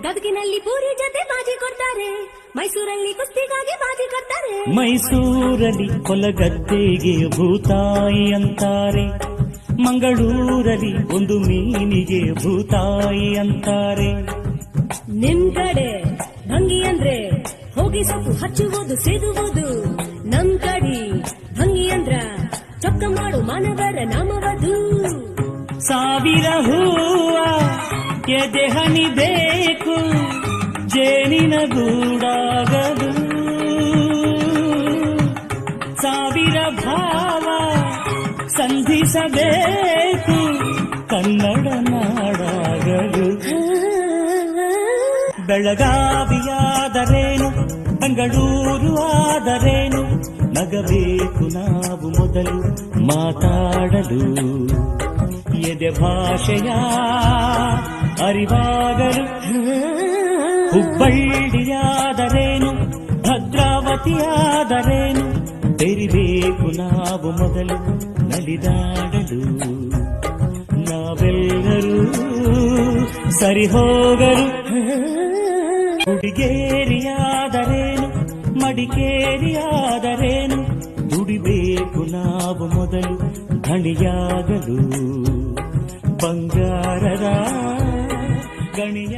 ಗದಗಿನಲ್ಲಿ ಪೂರಿ ಜೊತೆ ಬಾಜಿ ಕೊಡ್ತಾರೆ, ಮೈಸೂರಲ್ಲಿ ಕುಸ್ತಿಗಾಗಿ ಬಾಜಿ ಕೊಡ್ತಾರೆ. ಮೈಸೂರಲ್ಲಿ ಕೊಲಗದ್ದೆಗೆ ಭೂತಾಯಿ ಅಂತಾರೆ, ಮಂಗಳೂರಲ್ಲಿ ಒಂದು ಮೀನಿಗೆ ಭೂತಾಯಿ ಅಂತಾರೆ. ನಿಮ್ ಕಡೆ ಭಂಗಿ ಅಂದ್ರೆ ಹೋಗಿ ಸೊಪ್ಪು ಹಚ್ಚುವುದು ಸೇದುವುದು, ನಮ್ ಕಡೆ ಭಂಗಿ ಅಂದ್ರ ಚೊಕ್ಕ ಮಾಡು ಮಾನವರ ನಾಮವದು. ಸಾವಿರ ಹೂವ ಎದೆ ಹನಿಬೇಕು, ಜೇನಿನ ಗೂಡಾಗದು. ಸಾವಿರ ಭಾವ ಸಂಧಿಸಬೇಕು, ಕನ್ನಡ ನಾಡಾಗಲು. ಬೆಳಗಾವಿಯಾದರೇನು ಬೆಂಗಳೂರು ಆದರೇನು, ನಗಬೇಕು ನಾವು ಮೊದಲು ಮಾತಾಡಲು. ಎದೆ ಭಾಷೆಯ ಅರಿವಾಗಲು. ಹುಬ್ಬಳ್ಳಿಯಾದರೇನು ಭದ್ರಾವತಿಯಾದರೇನು, ಬೆರಿಬೇಕು ನಾವು ಮೊದಲು ನಲಿದಾಡಲು. ನಾವೆಲ್ಲರೂ ಸರಿ ಹೋಗಲು. ಹುಡುಗೇರಿಯಾದರೇನು ಮಡಿಕೇರಿಯಾದರೇನು, ದುಡಿಬೇಕು ನಾವು ಮೊದಲು ಧಣಿಯಾಗಲು. ಬಂಗಾರದ ಗಣಿಯ